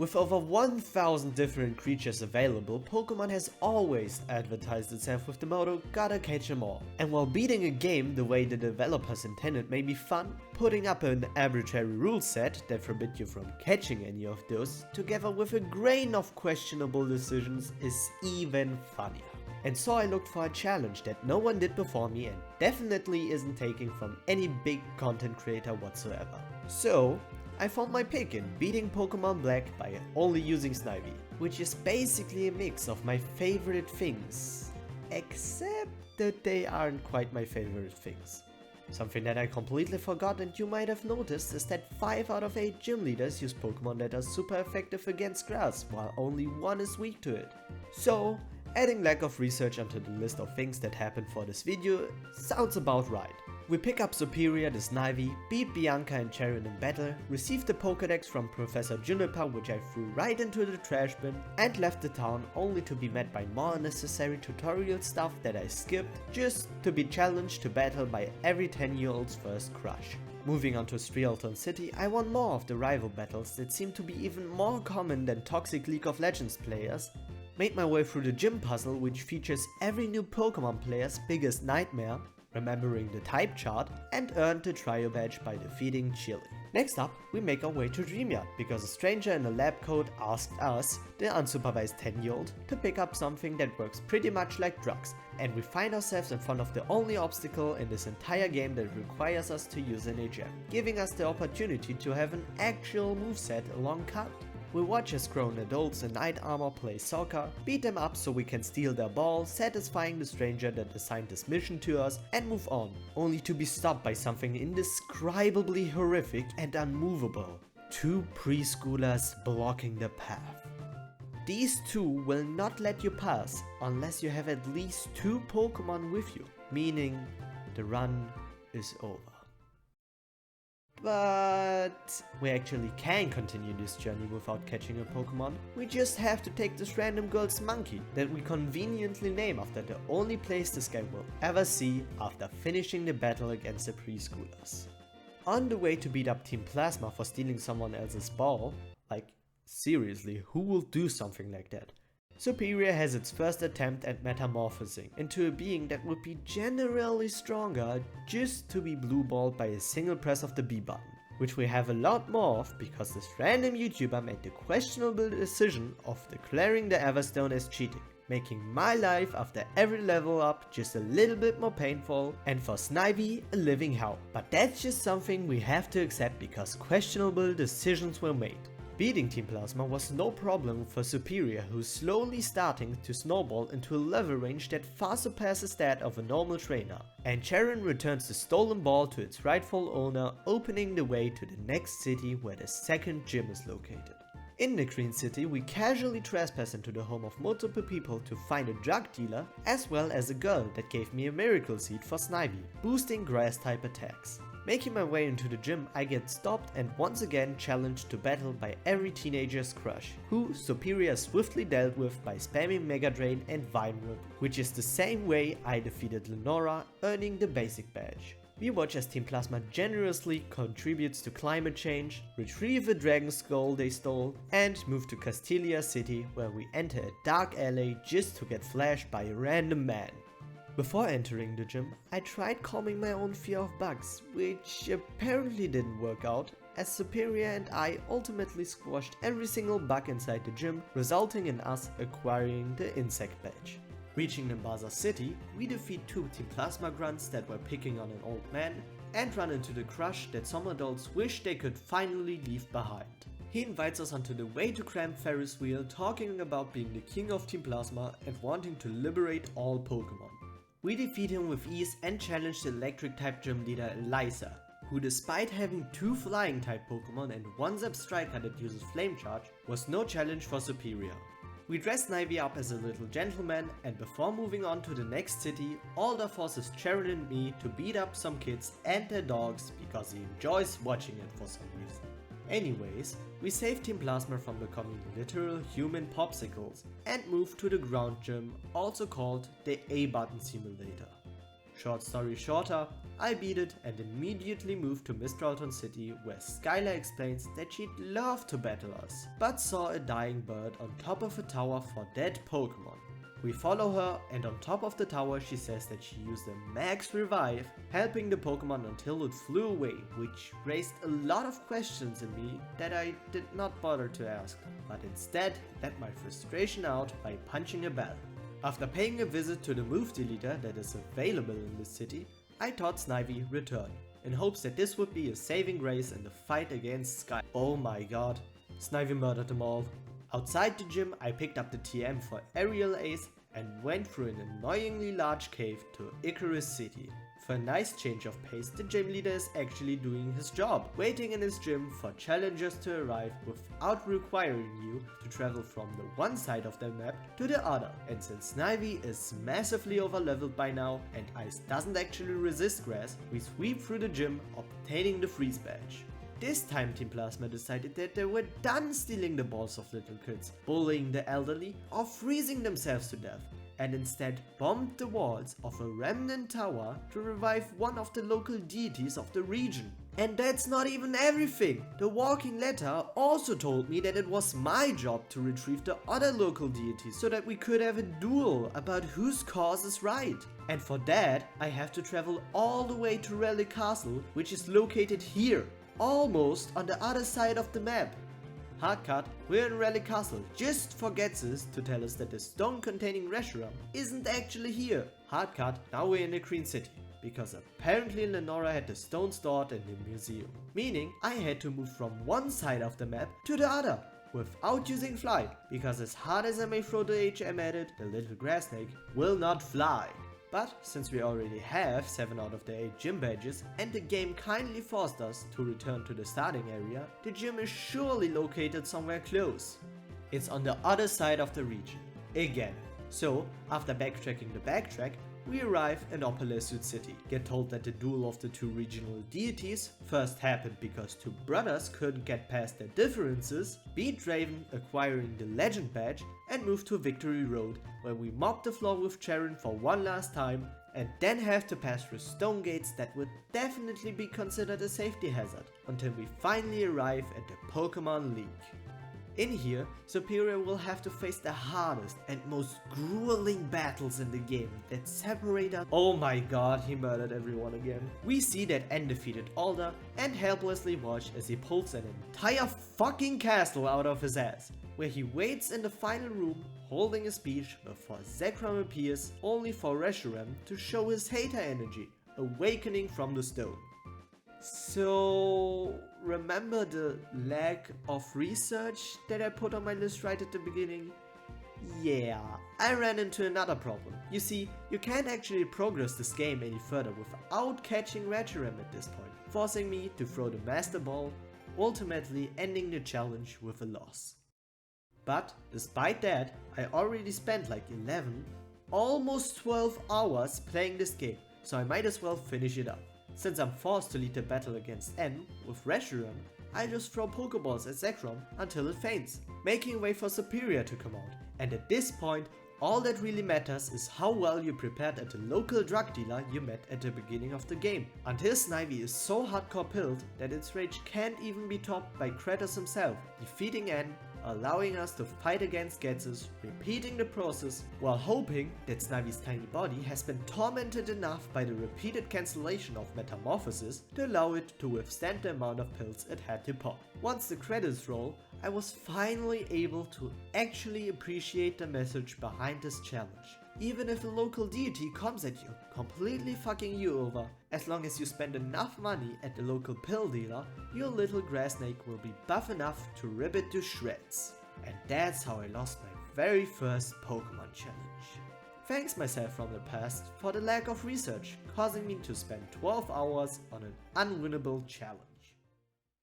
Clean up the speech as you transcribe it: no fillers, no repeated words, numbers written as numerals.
With over 1000 different creatures available, Pokemon has always advertised itself with the motto, gotta catch 'em all. And while beating a game the way the developers intended may be fun, putting up an arbitrary rule set that forbid you from catching any of those, together with a grain of questionable decisions, is even funnier. And so I looked for a challenge that no one did before me and definitely isn't taken from any big content creator whatsoever. So I found my pick in beating Pokemon Black by only using Snivy, which is basically a mix of my favorite things, except that they aren't quite my favorite things. Something that I completely forgot and you might have noticed is that 5 out of 8 gym leaders use Pokemon that are super effective against grass, while only 1 is weak to it. So, adding lack of research onto the list of things that happened for this video sounds about right. We pick up Superior the Snivy, beat Bianca and Charon in battle, received the Pokédex from Professor Juniper which I threw right into the trash bin, and left the town only to be met by more unnecessary tutorial stuff that I skipped just to be challenged to battle by every 10-year-old's first crush. Moving on to Strealton City, I won more of the rival battles that seem to be even more common than toxic League of Legends players, made my way through the gym puzzle which features every new Pokemon player's biggest nightmare, remembering the type chart, and earned the trio badge by defeating Chili. Next up, we make our way to Dreamyard because a stranger in a lab coat asked us, the unsupervised 10-year-old, to pick up something that works pretty much like drugs, and we find ourselves in front of the only obstacle in this entire game that requires us to use an HM, giving us the opportunity to have an actual moveset along cut. We watch as grown adults in knight armor play soccer, beat them up so we can steal their ball, satisfying the stranger that assigned this mission to us, and move on, only to be stopped by something indescribably horrific and unmovable. 2 preschoolers blocking the path. These 2 will not let you pass unless you have at least 2 Pokemon with you, meaning the run is over. But we actually can continue this journey without catching a Pokemon. We just have to take this random girl's monkey that we conveniently name after the only place this guy will ever see after finishing the battle against the preschoolers. On the way to beat up Team Plasma for stealing someone else's ball, like seriously, who will do something like that? Superior has its first attempt at metamorphosing into a being that would be generally stronger just to be blue-balled by a single press of the B button, which we have a lot more of because this random YouTuber made the questionable decision of declaring the Everstone as cheating, making my life after every level up just a little bit more painful, and for Snivy a living hell. But that's just something we have to accept because questionable decisions were made. Beating Team Plasma was no problem for Superior, who's slowly starting to snowball into a level range that far surpasses that of a normal trainer. And Charon returns the stolen ball to its rightful owner, opening the way to the next city where the second gym is located. In the Green City, we casually trespass into the home of multiple people to find a drug dealer, as well as a girl that gave me a miracle seed for Snivy, boosting grass type attacks. Making my way into the gym, I get stopped and once again challenged to battle by every teenager's crush, who Superior swiftly dealt with by spamming Mega Drain and Vine Whip, which is the same way I defeated Lenora, earning the basic badge. We watch as Team Plasma generously contributes to climate change, retrieve a dragon skull they stole, and move to Castilia City, where we enter a dark alley just to get flashed by a random man. Before entering the gym, I tried calming my own fear of bugs, which apparently didn't work out, as Superior and I ultimately squashed every single bug inside the gym, resulting in us acquiring the insect badge. Reaching Nimbasa City, we defeat 2 Team Plasma grunts that were picking on an old man, and run into the crush that some adults wish they could finally leave behind. He invites us onto the way to cramp Ferris wheel, talking about being the king of Team Plasma and wanting to liberate all Pokemon. We defeat him with ease and challenge the electric type gym leader Eliza, who despite having 2 flying type Pokemon and 1 Zap Striker that uses Flame Charge, was no challenge for Superior. We dress Snivy up as a little gentleman, and before moving on to the next city, Alder forces Charon and me to beat up some kids and their dogs because he enjoys watching it for some reason. Anyways, we save Team Plasma from becoming literal human popsicles and move to the ground gym, also called the A-Button Simulator. Short story shorter, I beat it and immediately moved to Mistralton City, where Skylar explains that she'd love to battle us, but saw a dying bird on top of a tower for dead Pokemon. We follow her, and on top of the tower she says that she used a max revive, helping the Pokemon until it flew away, which raised a lot of questions in me that I did not bother to ask, but instead let my frustration out by punching a bell. After paying a visit to the move deleter that is available in this city, I taught Snivy return, in hopes that this would be a saving grace in the fight against Sky. Oh my god, Snivy murdered them all. Outside the gym, I picked up the TM for Aerial Ace and went through an annoyingly large cave to Icarus City. For a nice change of pace, the gym leader is actually doing his job, waiting in his gym for challengers to arrive without requiring you to travel from the one side of the map to the other. And since Snivy is massively overleveled by now and Ice doesn't actually resist grass, we sweep through the gym, obtaining the freeze badge. This time Team Plasma decided that they were done stealing the balls of little kids, bullying the elderly, or freezing themselves to death, and instead bombed the walls of a remnant tower to revive one of the local deities of the region. And that's not even everything! The walking letter also told me that it was my job to retrieve the other local deities so that we could have a duel about whose cause is right. And for that, I have to travel all the way to Relic Castle, which is located here, almost on the other side of the map. Hardcut, we're in Relic Castle, just forgets us to tell us that the stone containing Reshiram isn't actually here. Hardcut, now we're in the Green City, because apparently Lenora had the stone stored in the museum. Meaning I had to move from one side of the map to the other, without using fly, because as hard as I may throw the HM at it, the little grass snake will not fly. But since we already have 7 out of the 8 gym badges and the game kindly forced us to return to the starting area, the gym is surely located somewhere close. It's on the other side of the region, again. So, after backtracking the backtrack, we arrive in Opalesud City, get told that the duel of the two regional deities first happened because two brothers couldn't get past their differences, beat Draven acquiring the legend badge, and move to Victory Road, where we mob the floor with Charon for one last time, and then have to pass through stone gates that would definitely be considered a safety hazard, until we finally arrive at the Pokemon League. In here, Superior will have to face the hardest and most grueling battles in the game that separate us. Oh my god, he murdered everyone again. We see that undefeated Alder and helplessly watch as he pulls an entire fucking castle out of his ass, where he waits in the final room holding a speech before Zekrom appears, only for Reshiram to show his hater energy, awakening from the stone. So, remember the lack of research that I put on my list right at the beginning? Yeah, I ran into another problem. You see, you can't actually progress this game any further without catching Reshiram at this point, forcing me to throw the Master Ball, ultimately ending the challenge with a loss. But despite that, I already spent like 11, almost 12 hours playing this game, so I might as well finish it up. Since I'm forced to lead the battle against N with Reshiram, I just throw Pokeballs at Zekrom until it faints, making way for Superior to come out. And at this point, all that really matters is how well you prepared at the local drug dealer you met at the beginning of the game. Until Snivy is so hardcore pilled that its rage can't even be topped by Kratos himself, defeating N, allowing us to fight against Ghetsis, repeating the process while hoping that Snivy's tiny body has been tormented enough by the repeated cancellation of metamorphosis to allow it to withstand the amount of pills it had to pop. Once the credits roll, I was finally able to actually appreciate the message behind this challenge. Even if a local deity comes at you, completely fucking you over, as long as you spend enough money at the local pill dealer, your little grass snake will be buff enough to rip it to shreds. And that's how I lost my very first Pokemon challenge. Thanks myself from the past for the lack of research, causing me to spend 12 hours on an unwinnable challenge.